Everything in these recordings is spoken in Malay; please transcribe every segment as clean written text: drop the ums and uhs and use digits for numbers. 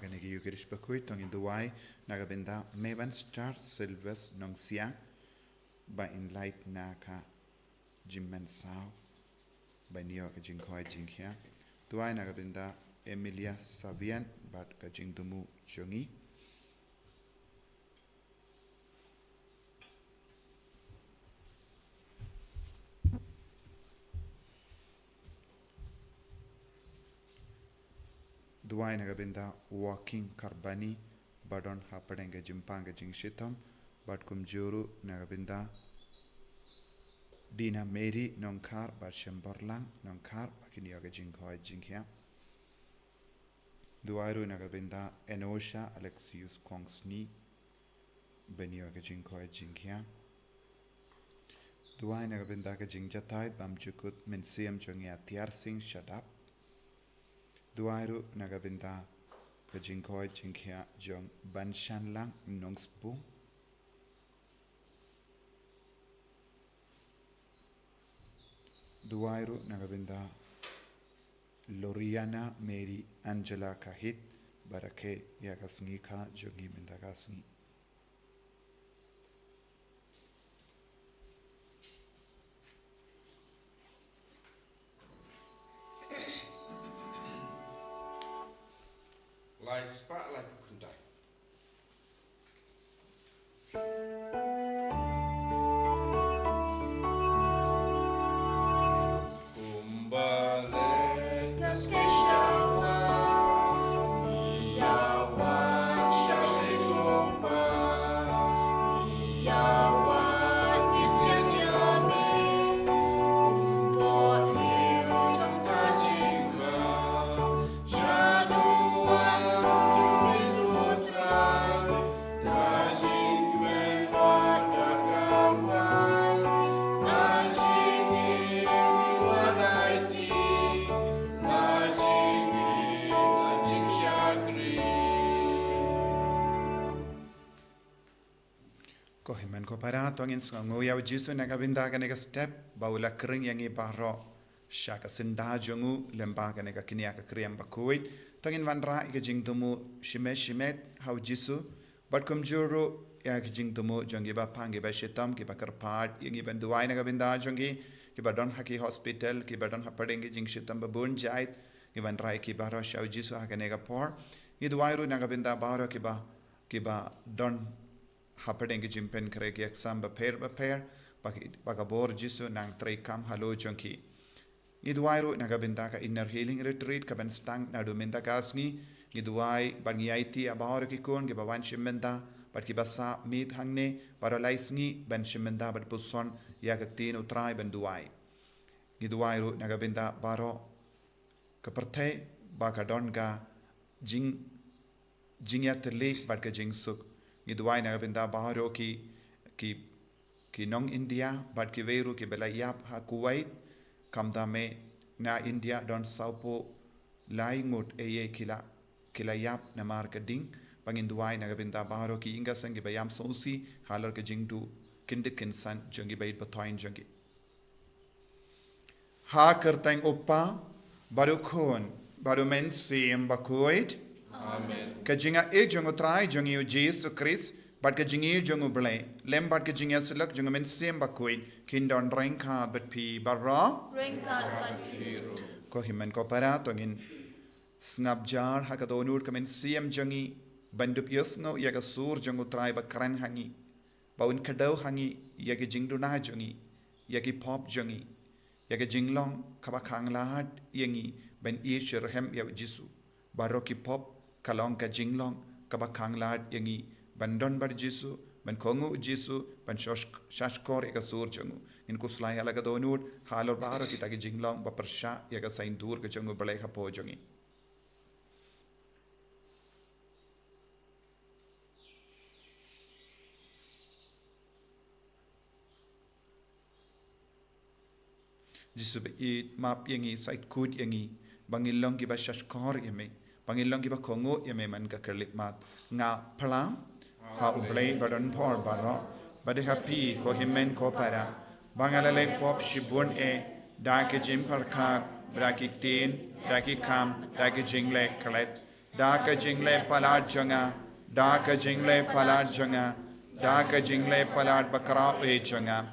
kan ik jukerish bekui tong in duai nagabenda mevan star silvers nong siang ba in light na ka jimmen sao ba niyo ka jingkhoi jingkhia duai nagabenda Emilia Savian bat ka jingdumu jongi duai nagabenda walking karbani badon hapadeng ka jimpang ka jingshitam bat kumjuru nagabenda Dina Mary nongkar bat shemborlang nongkar bakiniyo ka jingkhoi jingkhia Duairu nagabenda Enosha Alexius Kongsni beniyo ka jingkhoi jingkhia Duai nagabenda ka jingjatait bamjukut mensiam jongia tiar sing shadap Duairu nagabenda ka jingkhoi jingkhia jong banshanlang nongsbu Duairu nagabenda Loriana Mary Angela Kahit barake yagasngi ka jongi mendagasngi Lai spa lai kundai Kohiman ko para tongin sango yaw jisu nagabenda ka nega step baula kring yangi baro shaka sinda jongu lemba ka nega kinia ka kriyam bakuit tongin vanra ika jingdumu shimet hau jisu bat kumjuru ya ka jingdumu jongi ba pangi ba shitam ki ba karpat yangi ban duai nagabenda jongi ki ba don haki hospital ki ba don hapadengi jing shitam ba bun jait ki vanra ki baro shau jisu ha ka nega por ni duai ru nagabenda baro ki ba don hapadeng jimpen kare ki exam ba pair baka bor jisu nang tray kam halo jonki idwairu nagabenda ka inner healing retreat ka ben stang na do menda kasngi idwai bangi IT abahor ki kon ki bawan shimenda bat ki basa mit hangne paralaisngi ben shimenda bat puson ya ka tin utrai ben duai idwairu nagabenda baro ka perthai baka don ga jingya terlik bat ka jingsuk Idwai nagabenda baharo ki nong India bat ki veru ki belayap ha Kuwait kamda me na India don saupo lai ngut eye kila yap na mar ka ding bangin duai nagabenda baharo ki inga sang ki bayam sosi halar ka jingdu kindikin san jongi bait batoin jongi ha kertang oppa baru khon baru men sim bakuit Amen. Kajinga jongo trai jongi Jesus Christ but kajingi jongo blay lem but kajinga sulak jongo men sem bakui kindon rengka but pi barra ko himen ko para tongin snap jar hakadonur kamen sem jongi bandup yosngo yaga sur jongo trai ba kran hangi baun kadau hangi yaga jingdu na jongi yagi pop jongi yaga jinglong kaba khanglat yangi ben ishir hem ya jisu baroki pop kalong ka jinglong kaba khanglat yangi bandon bar jisu ban kongu jisu ban shashkor eka sur changu in kuslai halaga donut halor baro kita ki jinglong ba persha yaga sain dur ka changu balai ka po jongi jisu be map yangi sait kud yangi bangilong ki ba shashkor yame Pangilong kiba kongo yame man ka kerlik mat nga plam ha ublay badon por baro bade happy ko himen ko para bangalale pop shibun da ke jim par kha da ki tin da ki kam da ki jingle klet Daka jingle palat janga, Daka jingle palat janga, Daka jingle palat bakara janga,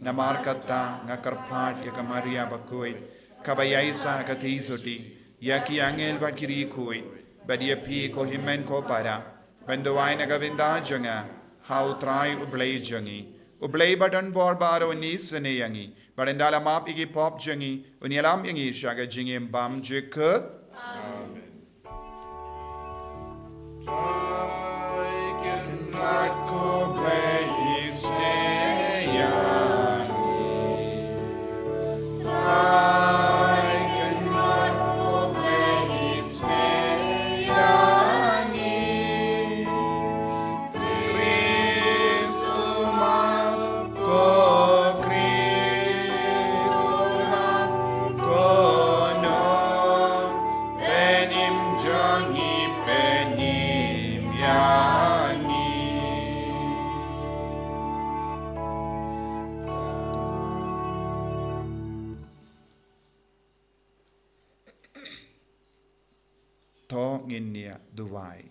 Namar kata ngakarpat yakamaria bakui, Kabayaisa katisuti, Yaki angel bakiri kui, Badia pi ko himen ko para, Bendoai nagavinda janga, How try ublay jangi, Ublay badan bor baro nis yangi, Badandala map igi pop jangi, Unyalam yangi shaga jingim bam jikut. Amen. Radko blaze to nginia duwai.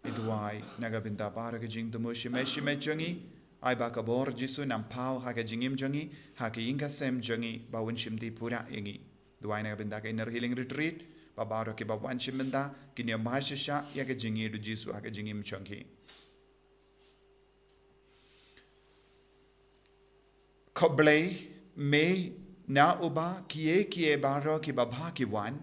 Iduai nagabinda para kajing tumu shime jangi ai ba kabor jisu nampau ha kajingim jangi ha inga sem jangi bawun shimdi pura ingi. Duai nagabinda ka inner healing retreat ba baro ki bawan shiminda kinya mahasisha ya kajingi du jisu ha kajingim jangi. Koblay me na uba kie baro ki babha ki wan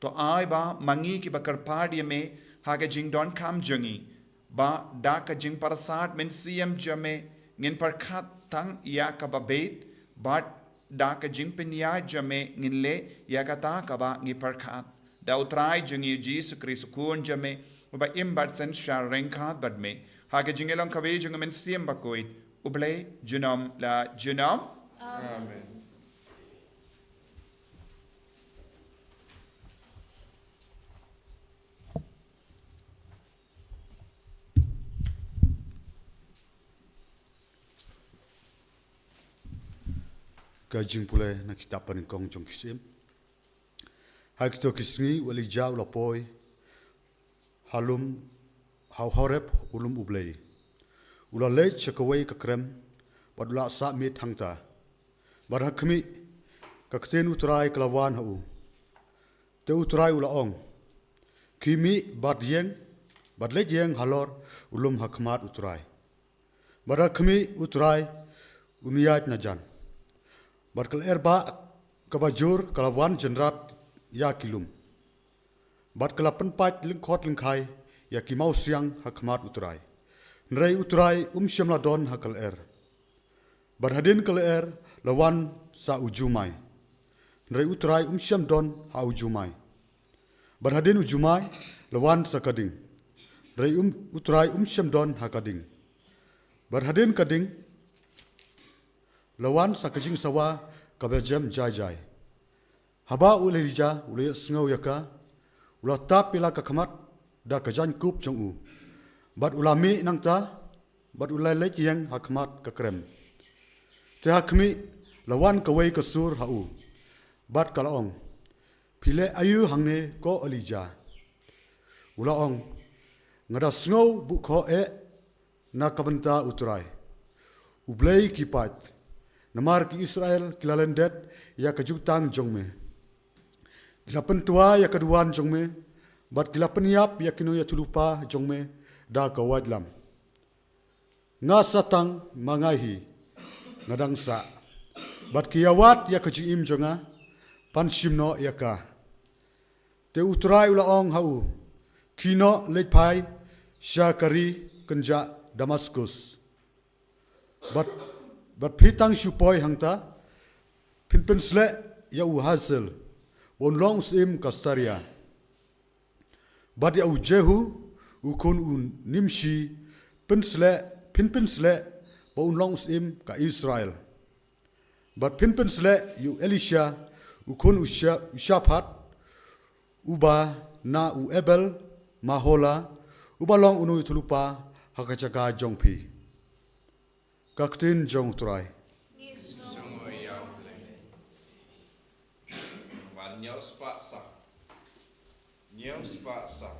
to ai ba mangi ki bakar party me haga jing don kam jungi ba da ka jing parasat men cm jame ngin par khat tang ya ka ba bet but da ka jing pinya jame ngin le ya ka ta ka ba ngi par khat da utrai jungi Jesus Christ kun jame ba im bat sen shar reng khat bad me haga jing elong ka be jung men cm ba koi uble junom la junom. Amen. Kajing pule na kita panikong jong kisim. Hakito kisngi wali jau lapoi halum hau horep ulum ublei. Ula lech chakawai kakrem badula sa mit hangta. Barhakmi kakten utrai kelawan hau. Te utrai ula ong. Kimi bad yeng badlej yeng halor ulum hakmat utrai. Barhakmi utrai uniyat najan. Barkal erba kabajur kalawan jenrat ya kilum. Barkal penpat lingkot lingkai ya kimau siang hakmat utrai. Nrai utrai syamla don hakal er. Barhadin kal er lawan sa ujumai. Nrai utrai syam don ha ujumai. Barhadin ujumai lawan sa kading. Nrai utrai syam don ha kading. Barhadin kading lawan sa kajing sawa kabajam jai. Haba ulelija ulay sngau yaka ulatap pila kakamat da kajan kup jong u. Bad ulami nangta bad ulay lek yang hakamat kakrem. Te hakmi lawan kawai kasur hau. Bad kalaong pile ayu hangne ko alija. Ulaong ngada sngau bukho na kabanta utrai. Ublay kipat namar ki Israel kilalendet ya kajutang jongme. Kilapan tua ya keduan jongme. Bat kilapan yap ya kinu ya tulupa jongme da kawadlam. Nga satang mangahi ngadang sa. Bat kiyawat ya kajiim jonga pansimno ya ka. Te utrai ulaong hau. Kino lepai syakari kenja Damaskus. Bat pitang supoi hangta pinpensle ya u hasil won long sim kasaria. Bat ya u jehu ukun un nimshi pinpensle ba un long sim ka Israel. Bat pinpensle yu Elisha ukun ushapat uba na u Ebel mahola uba long unu tulupa hakachaka jongpi. Kaktin jong try. Wan nhau spa sa. Nhau spa sa.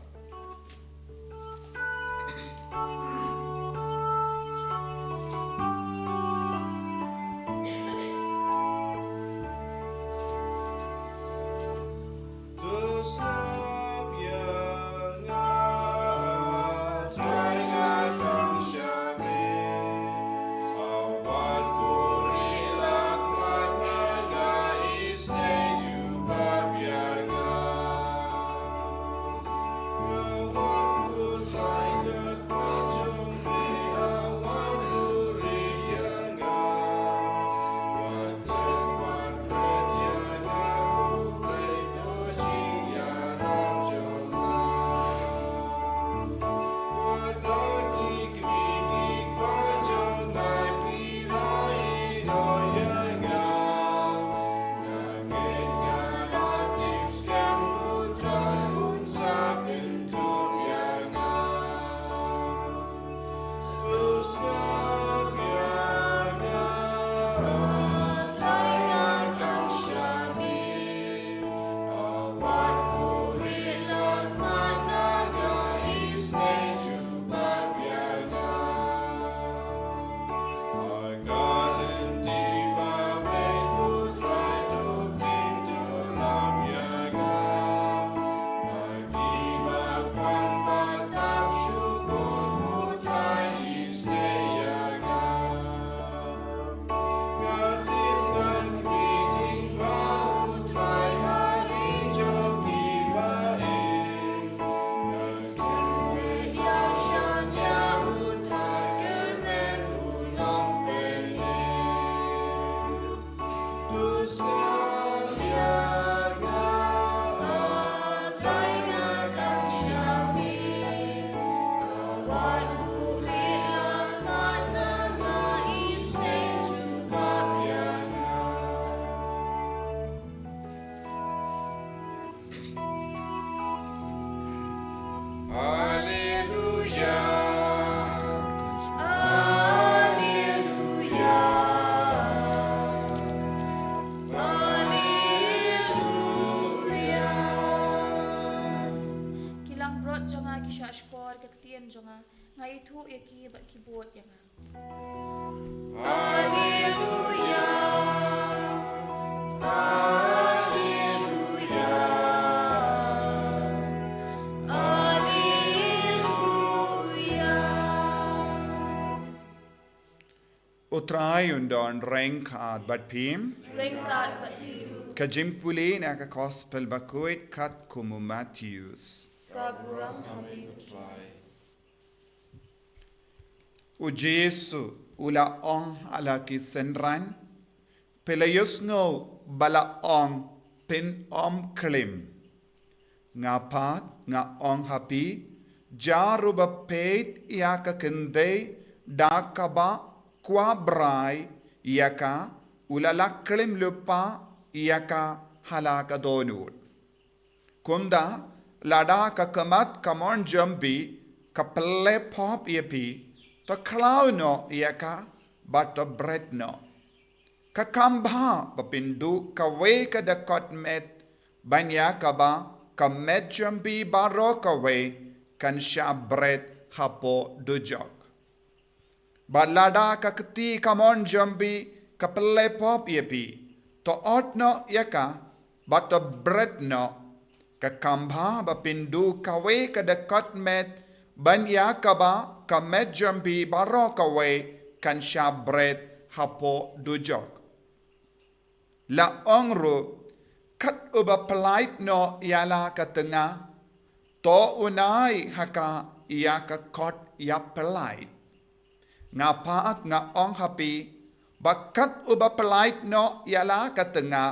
jonga ngai thu yaki ba keyboard yanga. Hallelujah. Hallelujah. Hallelujah. Utrai undon rank at bat pim. Ringkat ba hiru Kajimpuli na ka gospel bakuit kat kumu Matthews. kaburang habiu. O Jesu ula ong ala ki senran. Pelayos no bala ong pin klim. Nga pat nga ong happy. Jaru ba peit iaka kende dakaba kwa brai iaka ulala klim lupa iaka halaka donut. Kunda lada ka kamat kamon jambi kapele pop iepi to klau no iaka but to bread no. Kakamba papindu kawe ka dakot met banya kaba kamet jambi baro kawe kan sha bread hapo dujok. Balada kakti kamon jambi kapele pop iepi to ot no iaka but to bread no. Kakamba papindu kawe ka dakot met banya kaba kamet jambi baro kawe kan sha bread hapo dujok. La ongro kat uba pelait no yala katenga to unai haka iaka kot ya pelait. Ngapaat nga ong happy bakat uba pelait no yala katenga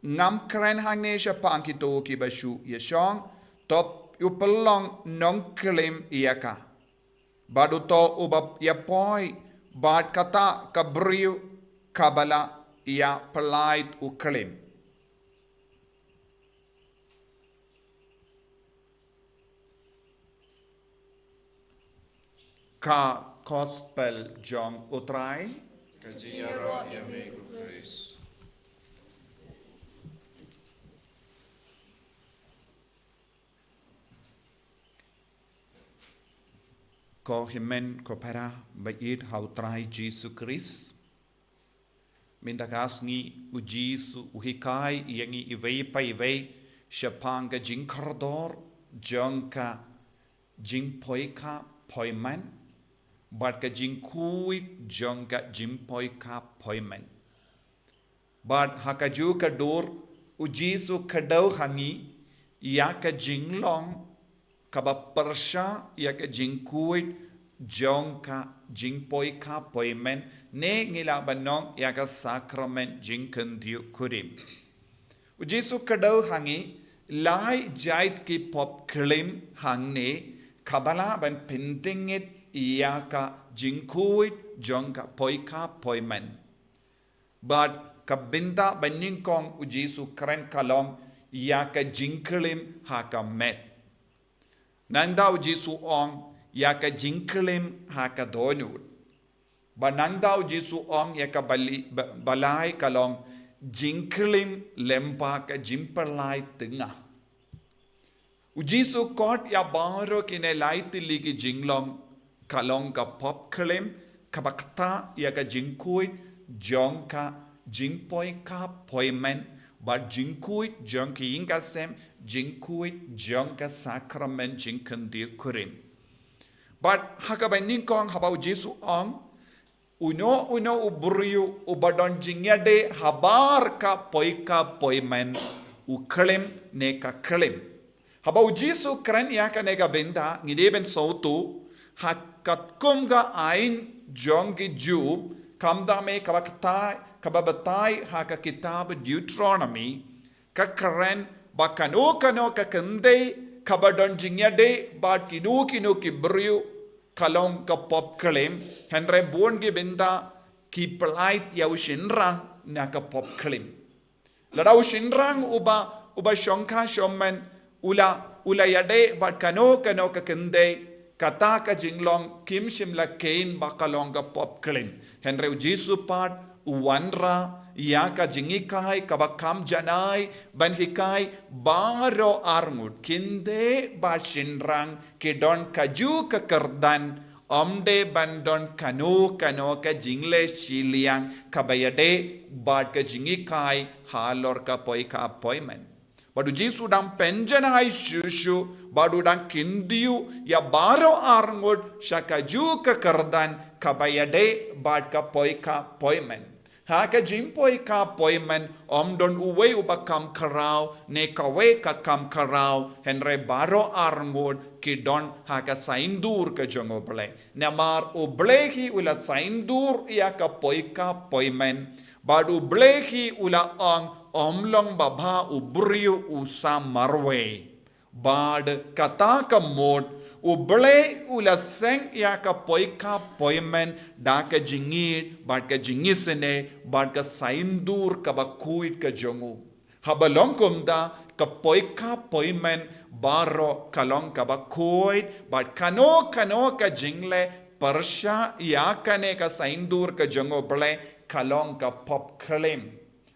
ngam kren hangne siya pangkito kibashu yashong top upelong nong klim iaka. Badu to ubab yapoi bad kata kabriu kabala ia pelait uklim. Ka gospel jong utrai Kajiaro Yame Grace. ko himen ko para bait hautrai Jesu Christ minda kasngi u Jesu u hikai yangi ivei pa ivei shapanga jinkardor jongka jingpoika poiman but ka jingkui jongka jingpoika poiman but hakaju ka dor u Jesu kadau hangi ya ka jinglong kaba persha ya ka jingkui jongka jingpoika poimen ne ngila banong ya ka sakrament jingkendiu kurim u Jesu kadau hangi lai jait ki pop klim hangne kabala ban pentingit ya ka jingkui jongka poika poimen but kabinda baning kong u Jesu kren kalong ya ka jingkelim ha ka met nangda u Jesu ong ya ka jingkelim ha ka donut ba nangda u Jesu ong ya ka balai kalong jingkelim lempa ka jimperlai tengah u Jesu kot ya baro kine lai tili ki jinglong kalong ka pop kelim kabakta ya ka jingkui jongka jingpoi ka poimen but jingkui jongki inga sem jingkui jongka sakrament jingkendi kurim but hakabai ningkong habau Jesu ong uno uburiu ubadon jingyade habar ka poimen uklim ne ka klim habau Jesu kren ya ka nega benda ngideben sautu hakatkum ga ain jongki ju kamdame kababatai haka kitab Deuteronomy kakaren bakano ka kende kabadon jingyade bat kinu kibriu kalong ka pop klim henre bon gi benda ki plait yau shinrang na ka pop klim ladau shinrang uba shonka shommen ula yade bat kano ka kende kata ka jinglong kim shimla kein bakalong ka pop klim henre Jesu pat uwanra ya ka jingikai kabakam janai banhikai baro armut kinde ba shinrang kedon kaju ka kerdan omde bandon kano ka jingle shiliang kabayade bad ka jingikai halor ka poika appointment badu Jesu dam penjanai shushu badu dam kindiu ya baro armut shakaju ka kerdan kabayade bad ka poika appointment haka jimpoi ka poimen omdon uwe ubakam karau ne kawe ka kam karau henre baro armod kidon haka saindur ka jongoble namar ublehi ula saindur ya ka poika poimen badu ublehi ula ang omlong baba ubriu usa marwe bad kata ka mod uble ula seng ya ka poika poimen da ka jingit bad ka jingisene bad ka saindur ka bakuit ka jongu habalong kumda ka poika poimen baro kalong ka bakuit bad kano ka jingle parsha ya kane ka saindur ka jongu ble kalong ka pop klim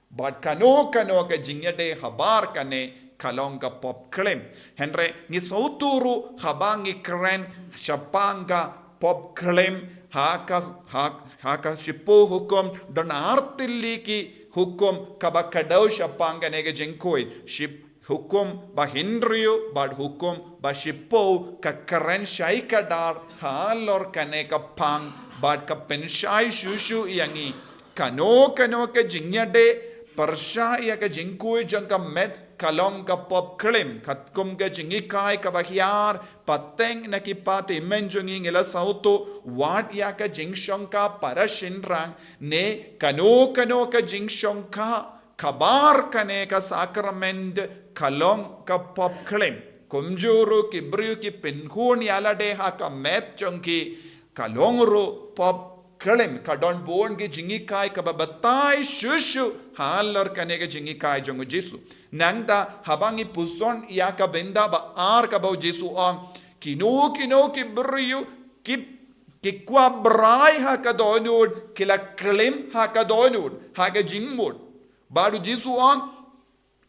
bad kano ka jingyade habar kane kalong ka pop klim henre ni sauturu habangi kren shapanga pop klim haka shipo hukum don artilliki hukum kabakadau shapanga nega jinkoi ship hukum ba hindriyu bad hukum ba shipo ka kren shaikadar halor kane ka pang bad ka penshai shushu yangi kano ka jingyade parsha ya ka jinkoi jangka met kalong ka pop klim katkum ka jingikai ka bahyar pateng na kipati menjongi ngila sauto wat ya ka jingshong ka parashinrang ne kano ka jingshong ka kabar kane ka sakrament kalong ka pop klim kumjuru kibriu ki pinkhun yalade ha ka met chongki kalongru pop klim kadon bon ge jingikai ka babatai shushu halor kane ge jingikai jongu Jesu nangda habangi puson ya ka benda ba ar ka bau Jesu ang kino ki briu ki kwa brai ha ka donud kila klim ha ka donud ha ga jingmud badu Jesu ang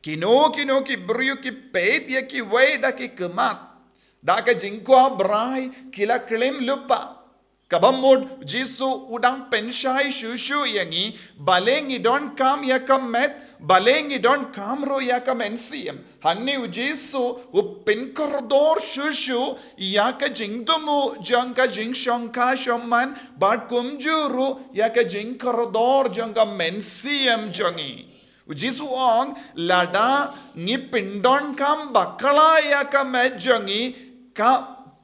kino ki briu ki pet ya ki weda ki kemat Daka jingkwa brai kila klim lupa. Kabamud Jisu udang penshai shushu yangi balengi don kam yakam met balengi don kamro yakam ensiam hangni ujisu u pinkordor shushu yaka jingdumu jangka jingshonka shoman bat kumjuru yaka jingkordor jangka mensiam jangi ujisu ong lada ngi pindon kam bakala yaka met jangi ka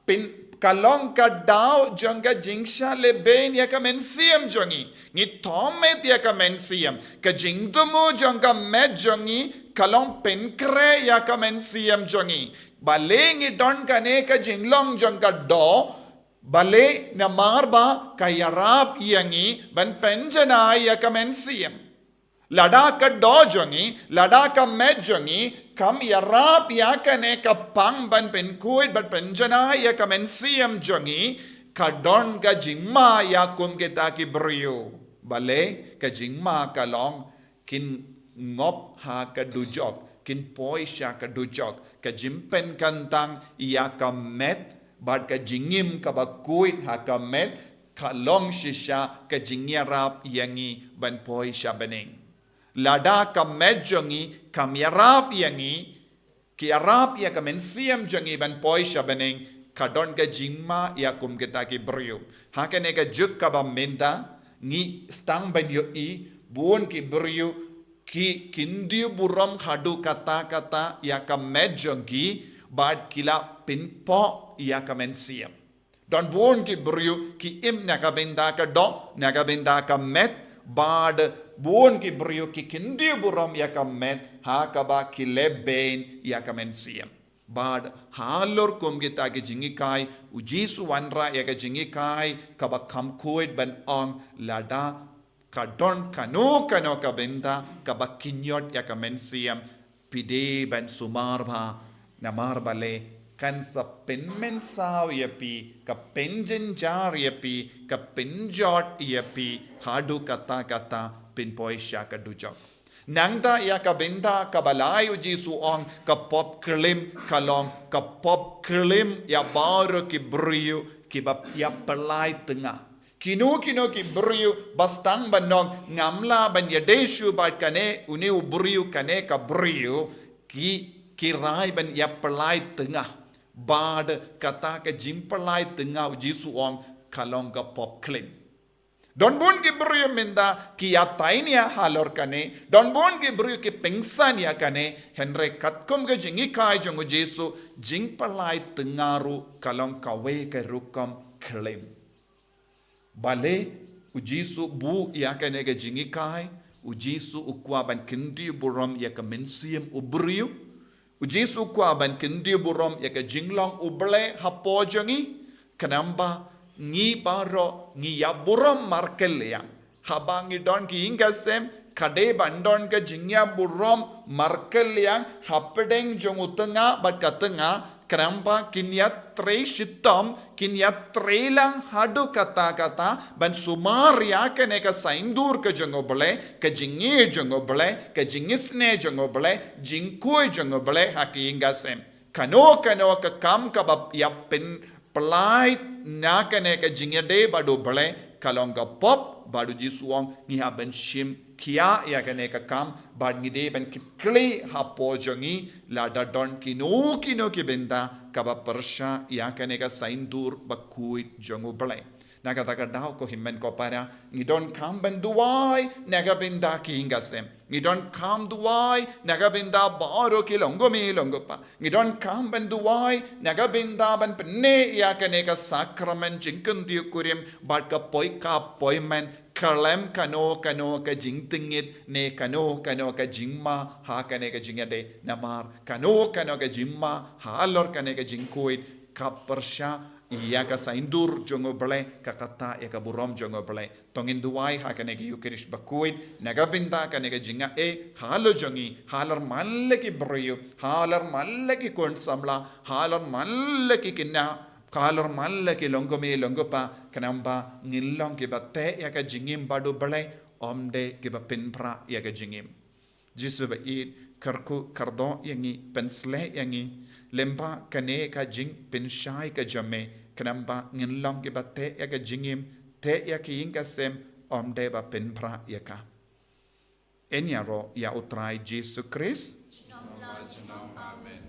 pin kalong ka daw jangga jingsha leben ya ka mensiam jangi ngi tomet ya ka mensiam ka jingdumu jangga met jangi kalong penkre ya ka mensiam jangi bale ngi don kane ka jinglong jangga do bale na marba ka yarap yangi ban penjana ya ka mensiam lada ka do jangi lada ka met jangi kam yarap yakane ka pang ban pen kuit bat penjana ya ka mensiam jangi ka don ka jingma ya kum kita ki brio bale ka jingma ka long kin ngop ha ka dujok kin poi sha ka dujok ka jimpen kantang ya ka met bat ka jingim ka ba kuit ha ka met ka long shisha ka jingyarap yangi ban poi sha bening lada ka met jangi kam yarap yangi ki yarap ya ka mensiam jangi ban poi shabening kadon ka jingma ya kum kita ki brio hakane ka juk ka ba menta ngi stang ban yo I buon ki brio ki kindiu buram hadu kata ya ka met jangi bad kila pinpo ya ka mensiam don buon ki brio ki im na ka benda ka do na ka benda ka met bad buon ki brio ki kindi buram ya ka met ha ka ba ki leben ya ka mensiam bad halor kum kita ki jingi kai ujisu wanra ya ka jingi kai ka ba kam koit ban ong lada ka don kano ka benda ka ba kinyot ya ka mensiam pide ban sumar ba namar bale kan sa penmen saw yapi ka penjen jar yapi ka penjot yapi hadu kata pinpoi sha ka dujok nangda ya ka benda ka balai uji su ong ka pop klim kalong ka pop klim ya baru ki brio ki bab ya pelai tengah kino ki brio bastang banong ngamla ban ya desu bat kane uni brio kane ka brio ki kirai ban ya pelai tengah bad kata ka jimpelai tengah uji su ong kalong ka pop klim Don bon ki brio minda ki ya tainia halor kane don bon ki brio ki pengsan ya kane henre katkom ke jingi kai jongu jesu jing palai tengaru kalong kawe ke rukam klaim bale ujisu bu ya kane ke jingi kai ujisu ukwa ban kindi buram ya ka mensiam ubrio ujisu ukwa ban kindi buram ya ka jinglong uble hapo jongi kanamba ngi baro ngi yaburam markel yang habangi don ki ingasem kade bandon ke jingya buram markel yang hapedeng jong utenga bat katenga krampa kinyat tre shitam kinyat tre lang hadu kata ban sumar ya kene ka saindur ke jongobole ke jingi jongobole ke jingisne jongobole jingkoi jongobole haki ingasem kano ka kam ka bab yapin pelai nakane ka jingade badu bale kalong ka pop badu jisuang ni ha ben shim kia ya kane ka kam bad ngide ben kitkli ha pojongi lada don kino ki benda ka ba persha ya kane ka saindur bakuit jongu bale naga taka dau ko himmen ko para ngidon kam ben duwai naga benda ki ingasem ngidon kam duwai naga benda baro ki longo pa ngidon kam ben duwai naga benda ban penne ya kane ka sakramen jingken diu kurim bad ka poi men kalem kano ka jingtingit ne kano ka jingma ha kane ka jingade namar kano ka jingma halor kane ka jingkuit ka persha iya ka saindur jongo bale ka kata ya ka burom jongo bale tongin duwai ha kane ki yukirish bakuit nagabinda kane ka jinga halo jongi halar malle ki broyo halar malle ki kon samla halar malle ki kinna halar malle ki longopa kanamba ngillong ki batte ya ka jingim badu bale omde ki ba pinpra ya ka jingim Jisu ba it karku kardo yangi pensle yangi lemba kane ka jing penshai ka jame kanamba nginlong ki ba te ya ka jingim te ya ki inga sem omde ba penpra ya ka. Enya ro ya utrai Jesu Christ. Amen.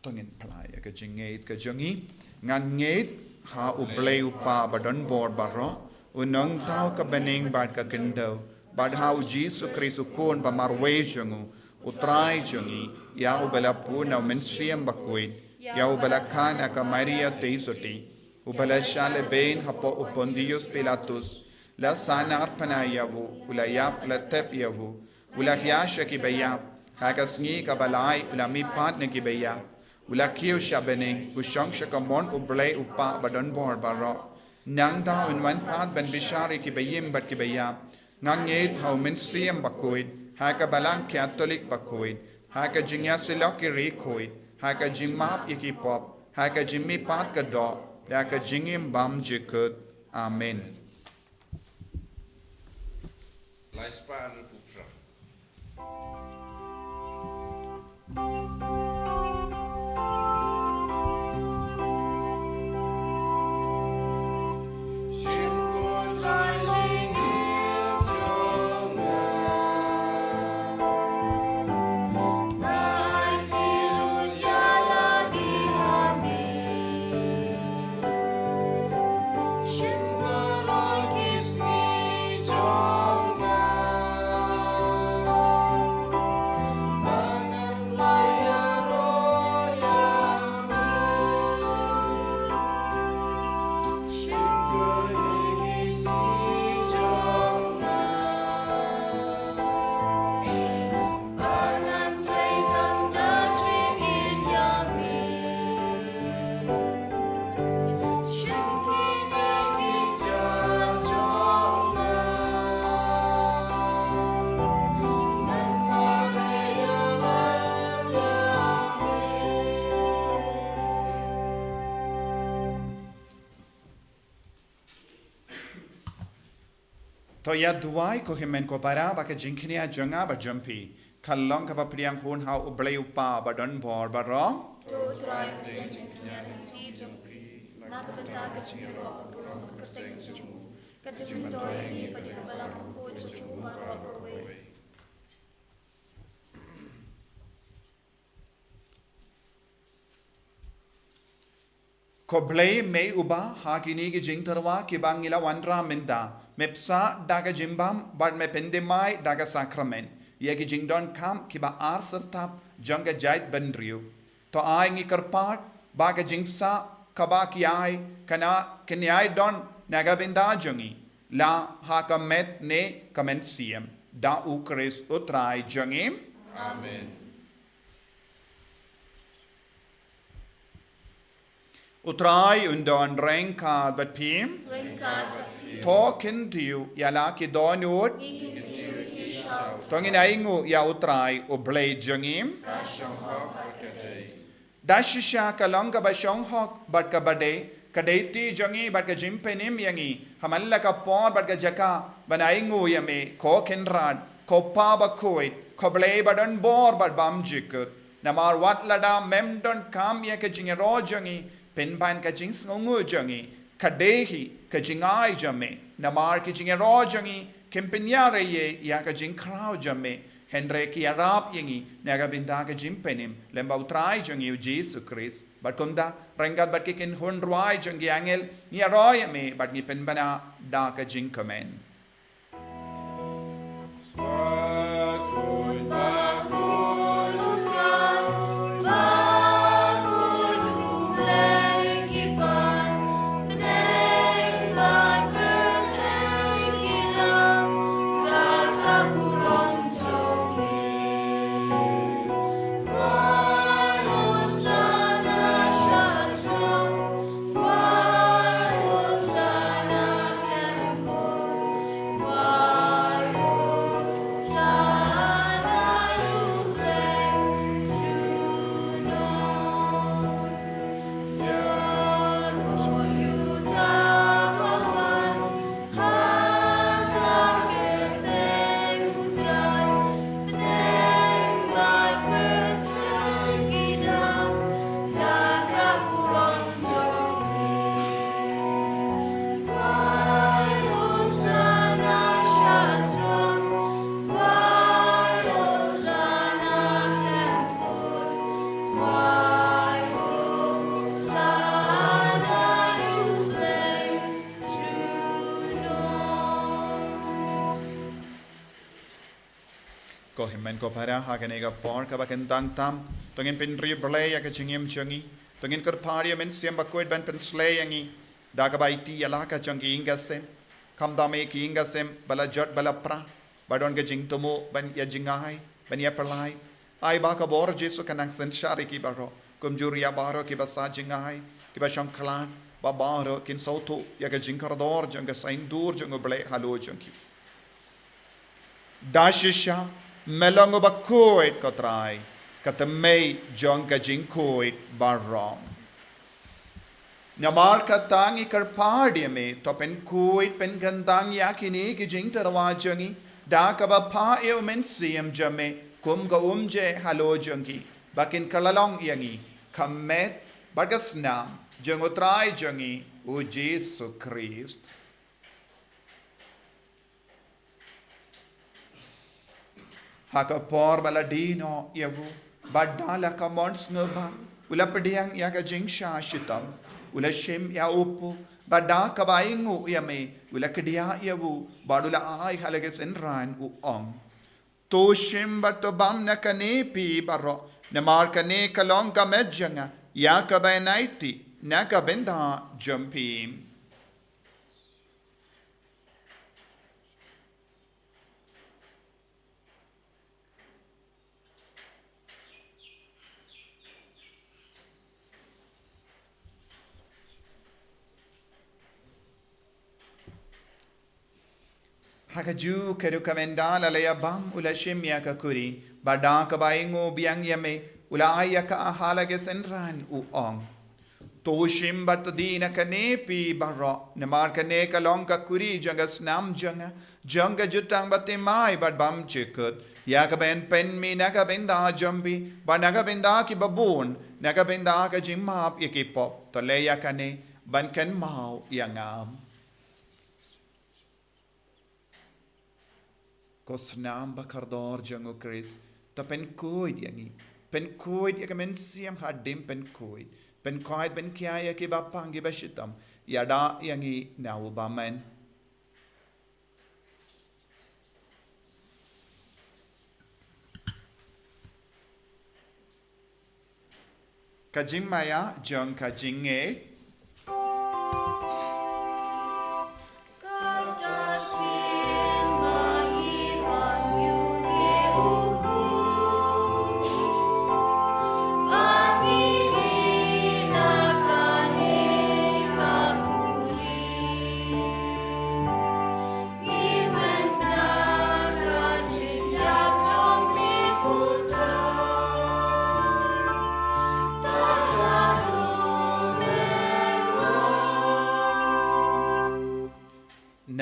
Tongin plai ya ka jingait ka jangi ngangait ha ublei upa badon bor baro unong tau ka bening bad ka kendo bad ha Jesu Christ ukon ba marwe jangu utrai jangi ya ubala puna mensiam bakuin ya ubala kana ka Maria teisoti ubala shale bein hapo upondius Pilatus la sanar panayavu ula yap la tep yavu ula hiasha ki bayap hagasngi ka balai ula mi patne ki bayap ula kiu shabening usong shakamon ublei upa badon bor baro nang da in wan pat ben bishari ki bayim bat ki bayap nganget hau mensiam bakuin haka balang Catholic bakuin haka jingya silaki rikoin haka jingmap iki pop haka jimmi pat ka do haka jingim bam jikut. Amen. Laispa anu pupra. To ya duai ko himen ko para ba ka jinknia jonga ba jumpi kallong ka ba priang hun ha ublei upa ba don bor ba ro Tu trai putih ti jumpi. Maka beta kecil ro purong keteng cumu. Kecil toy ini pada kebalang aku cucu baru kowe. Ko blei me uba ha kini ki jingtarwa ki bangila wanra minda mepsa daga jimbam bad me pendemai daga sakramen ye ki jingdon kam ki ba ar sertap jonga jait bandriu to ai ngi karpat baga jingsa kaba ki ai kana kenyai don naga binda jongi la ha kamet ne kamensiam da ukris utrai jongim. Amen. Utrai undon renka bat pim Ringkat to kintiu yala ki donut ikin tiu kisau. tongin aingu ya utrai ublei jongim Kashong hok bakate. dashisha kalanga ba shonghok bat ka bade kadeti jongi bat ka jimpenim yangi hamalla ka por bat ka jaka banaingu yame ko kinrad ko pa ba koit ko blei badan bor bat bam jikut namar wat lada memdon kam ya ka jingero jongi penban ka jings ngungu jongi kadehi ka jingai jame namar ki jingero jongi kempenyare ye ya ka jing krau jame Henry ki arab yangi naga binda ka jimpenim lemba utrai jongi Jesu Christ but kumda rengat bat kikin hunrwai jongi angel ni aroy me bat ni penbana da ka jinkamen. Bakun bakun utrai. Bakun ublei kipan. Beneng ban berteng hilang. Kakak burung joki. Hosana Shatra. Hosana Temple. ko himen ko para ha ka nega por ka bakan dang tam tongin pin ri blay ya ka chingim changi tongin kar party men siam bakoid ban pen slay yangi da ka bai ti ala ka changi inga sem kam da me ki inga sem bala jot bala pra badon ka jing tomo ban ya jingai ban ya perlai ai ba ka bor jesu kanang sen shari ki baro kum juria baro ki basa jingai ki ba shanklan ba baro kin sauto ya ka jingkardor janga sain dur janga blay halo jangi dashisha melongo bakoit kotrai katamay jong ka jingkoit barong namar katangi karpardia me to pen koit pen gandang yakini ki jing tarwajangi da ka ba pa eu men siam jame kum ga umje halo jangi bakin kalalong yangi kamet bagasnam jangotrai jangi o Jesu Christ haka por baladino yavu badala ka mons ngba ula pediang ya ka jingsha shitam ula shim ya upu bada ka baingu yame ula kedia yavu badula ai halage senran u ong to shim bato bam na kane pi baro na mar kane kalong ka medjanga ya ka bainaiti na ka benda jumpim Hakaju keru kamendala laya bam ula shimya kakuri bada kabaingo biang yame ula ayaka ahalage senran u ong to shim bat dina kane pi baro namar kane kalong kakuri janga snam janga jutang bate mai bad bam chikut yaka ben pen mi naga benda jambi banaga benda ki babun naga benda ka jimap yakipop to leya kane ban kan mau yangam ko snam bakardor jango Chris to pen koid yangi pen koid ya men siam hadim pen koid ben kya ki bapang gi bashitam yada yangi now bamen kajing maya jong kajing e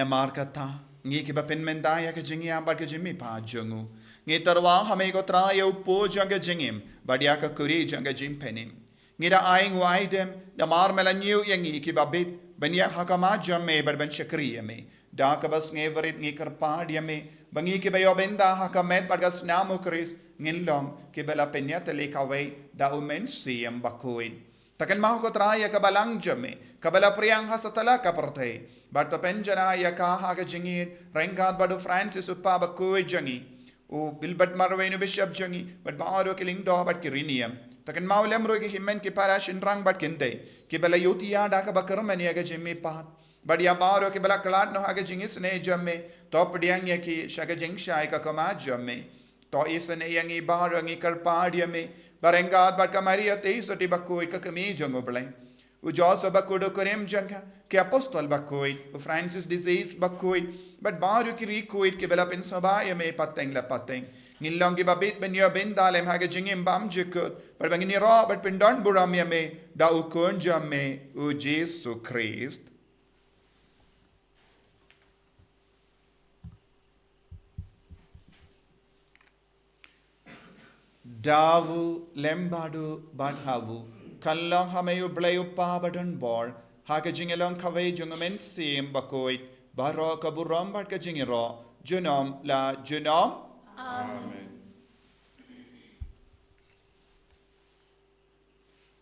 namar kata ngi ki ba pen mendaya ke jingi ambar ke jimi pa jungu ngi tarwa hame ko tra yo po janga jingim badia ka kuri janga jim penim ngi da aing waidem namar melanyu yangi ki ba bit benya hakama jamme bar ben shakriya me da ka bas ngi varit ngi karpa diame bangi ki ba yo benda hakamet bagas namu kris ngin long ki bela penya tele kawe da umen siam bakoin takan mau ko tra ya ka balang jamme kabala priyang hasatala ka partay bato penjana ya ka haga jingir rengad bado Francis uppa bakoi jangi o bilbat marwenu bishop jangi but baaro kiling do bat kiriniam takan maulem rogi himmen ki parashin rang bat kinde ki bala yotiya da ka bakar mani aga jimmi pa badia baaro ki bala klat no haga jingis ne jamme top diang ya ki shaga jing shai ka kama jamme to isne yangi baaro ngi kar padiame barengad bat kamaria teisoti bakoi ka kami jango blai o Joseph bakudo korem janga ke apostol bakoid o Francis disease bakoid but baru ki rekoid ke bela pen sabaya me pateng la pateng ngilong ki babit ben yo ben dalem haga jingim bam jekut but bangini ro but pen don buram ya me da u konja me o Jesu Christ davu lembadu badhavu kallang hamayu blayu pabadon bor haga jingelong kawai jungamen sim bakoit baro kaburam bat ka jingiro junom la junom Amen.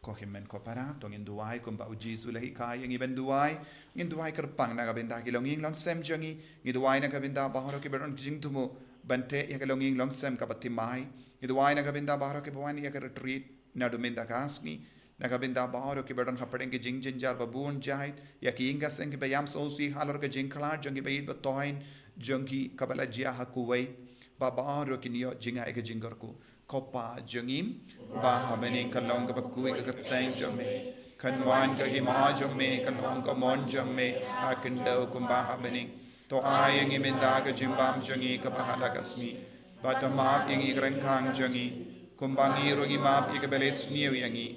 ko himen ko para tong in duai kum ba uji sulahi kai yang iben duai ngin duai kerpang na kabinda ki longing long sem jangi ngi duai na kabinda baharo ki beron jing tumu bante ya longing long sem kapati mai ngi duai na kabinda baharo ki bawani ya retreat na duminda kasni na kabinda baharo ki beron hapadeng ki jing jinjar babun jahit ya ki inga seng ki bayam sosi halor ki jing klar jangi bayit batoin jangi kabala jia hakuwai ba baharo ki niyo jinga ek jingar ku kopa jangim ba hamening kalong ka bakui ka kateng jame kanwan ka hima jame kanong ka mon jame akendo kumba hamening to ayeng iminda ka jimbam jangi ka bahala kasmi ba tamap yang ikrengkang jangi kumbangi rongi map ikabeles niyo yangi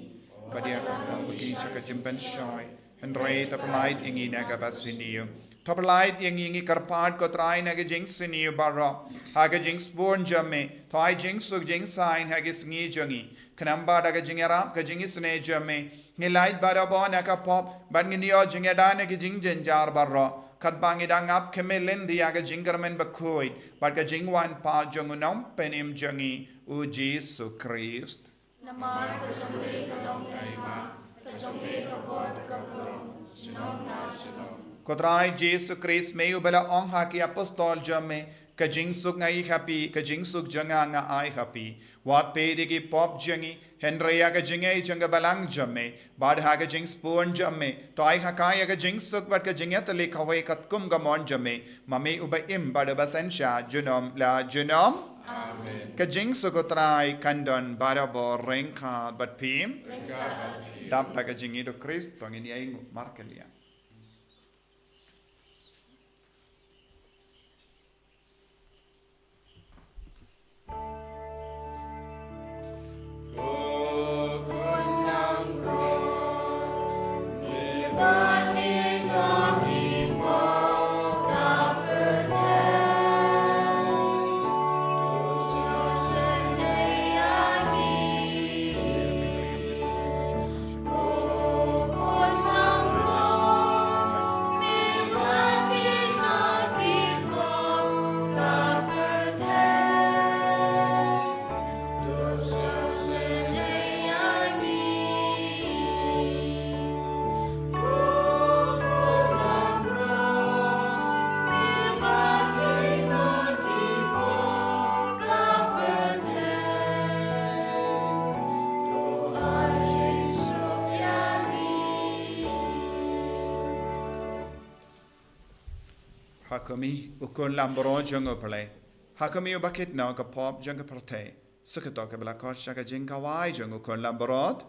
ba dia ka baki sa ka jimban shoy henry tapalait ingi na ka basiniyo Topalait yang ingi karpat ko try na ke jinx sini barra haga jinx born jamme to ai jinx sug jinx sign hagis ngi jangi kanamba daga jingara ka jingis ne jamme ngi light bara bon ka pop ban ngi yo jingada ne ke jing jenjar barra kat bangi dang up kemelen di aga jingermen bakoi bat ka jingwan pa jangunam penim jangi u Jesus Christ Namar ka jongwe ka long taima ka jongwe ka bod ka bro chinom na chinom Kodrai Jesus Christ may ubala ong haki apostol jame kajing suk ngai happy kajing suk janga nga ai happy wat pe digi pop jangi henrya ka jingai janga balang jame bad ha ka jing spoon jame to ai hakai ka jing suk bat ka jingya tali khawai kat kum ga mon jame mame uba im bad basensha junom la junom Amen. kajing suk utrai kandon barabo rengka bat pim dap ta ka jingi do Christ tong ini ai markelia Hakami ukun lambro jungo pale. Hakami ubakit na ka pop jungo perte. Sukato ka bela kot shaka jinga wai jungo kun lambrod.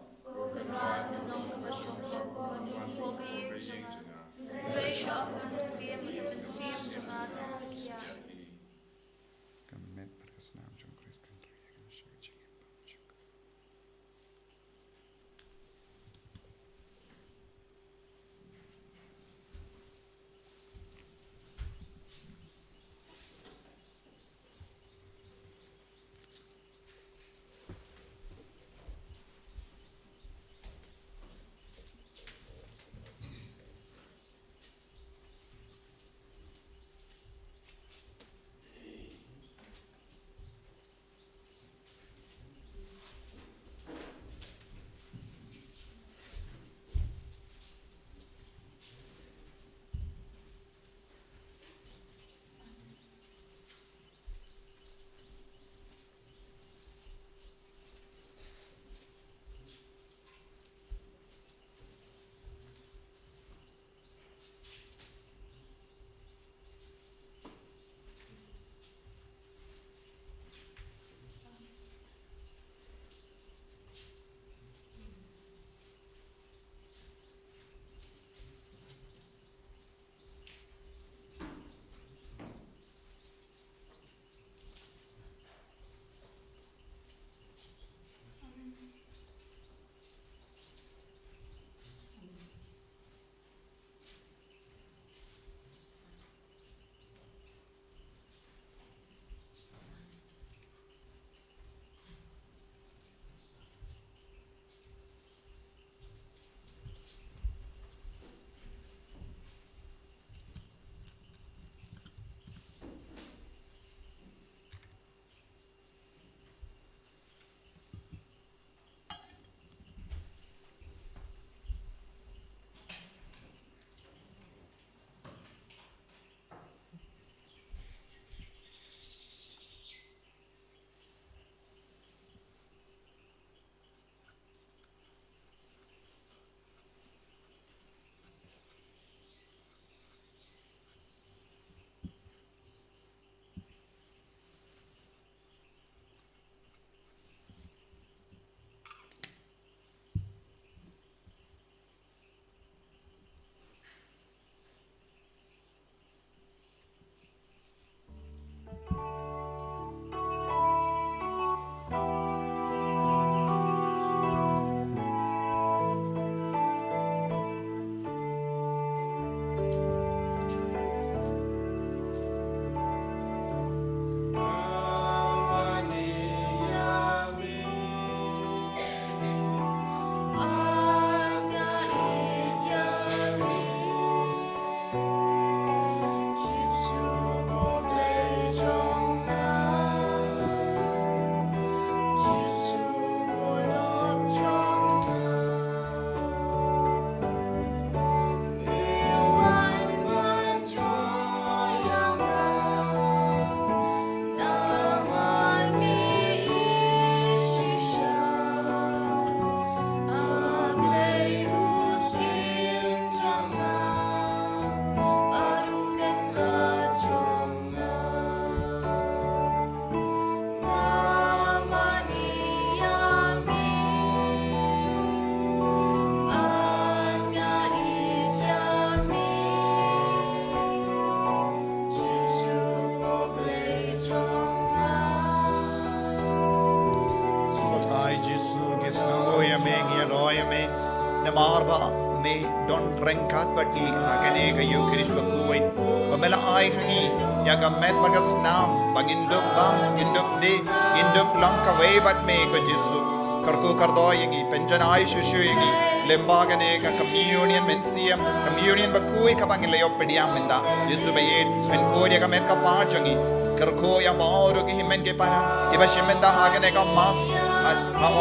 marba me don rengkat bagi agane ka Eucharist bakuin pamela ai hangi yaga met bagas nam bangindup bam indup de indup lang ka way bat me ko Jesu karko kardo yangi penjanai shushu yangi lembagane ka communion mensiam communion bakui ka bangile yopediam menda Jesu bayet pen ko yaga met ka pa jangi karko ya bauru ki himen ke para iba shimenda hagane ka mas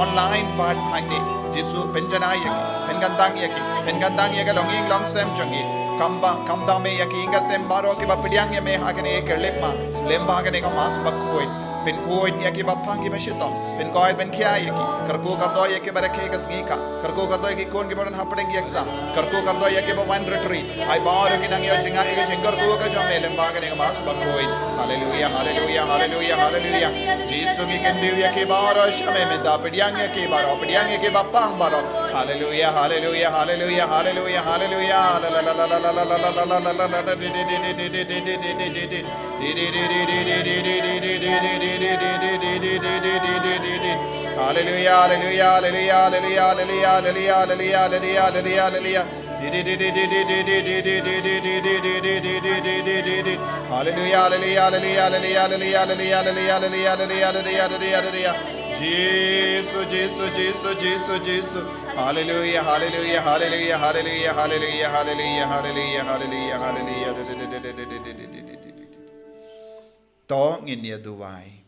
online bat hangi Jesu penjanai yaki pengandang yaki longing long sem jangi kamba me yaki inga sem baro ki bapediang ya me hagane ke lepma lembagane ka mas bakui pen koi yaki bapangi bashito pen koi ben kya yaki karko kardo yaki barake ka sngika karko kardo yaki kon ki baran hapengi exam karko kardo yaki ba one retreat ai baru ki nang yo jinga ega jengor ko ka jame lembagane ka mas bakoi hallelujah hallelujah hallelujah hallelujah Jesu ki kendu yaki baro shame me da pediang yaki bapang baro hallelujah hallelujah hallelujah hallelujah hallelujah la la la la la la la la la la la hallelujah hallelujah hallelujah hallelujah hallelujah hallelujah hallelujah hallelujah hallelujah Jesus Jesus Jesus Jesus Jesus hallelujah hallelujah hallelujah hallelujah hallelujah hallelujah hallelujah hallelujah hallelujah to nginia duwai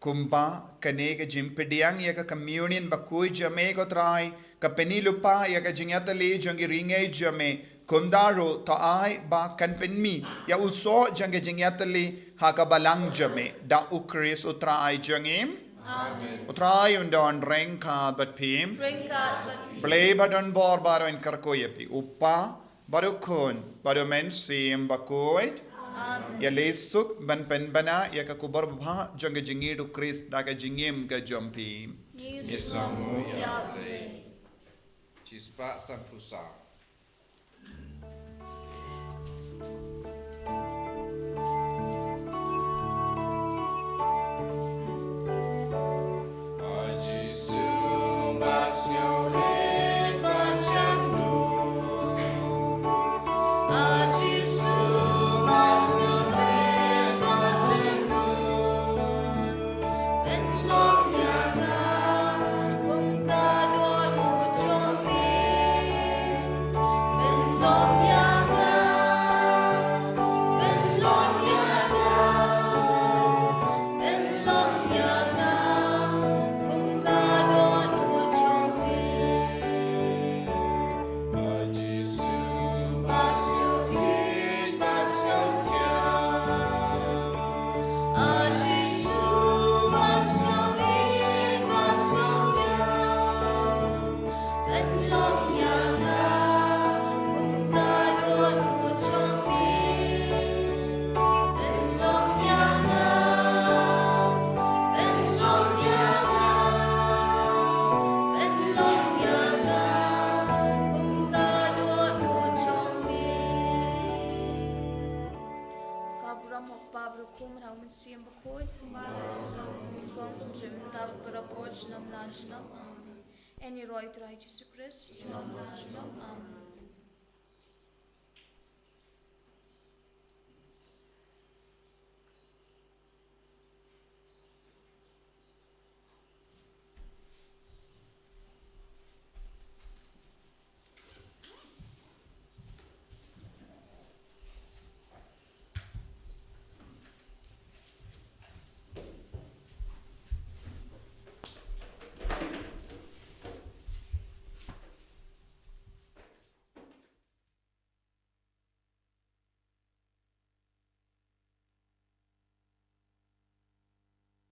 kumba kanega jimpediang yaga communion bakui jame ko trai kapeni lupa yaga jingyatali jangi ringai jame kumdaro to ai ba kanpenmi ya uso jangi jingyatali hakabalang jame da ukris utrai jangim amen utrai undon rengka bat pim blay badon bor baro in karkoyepi uppa barukon baro men sim bakoit ya lesuk ban penbana ya ka kubar bha jang jingi du Chris daga jingim ga jompi Yesamu ya play. Chispa sang pusa. En je roit Jesus Christ,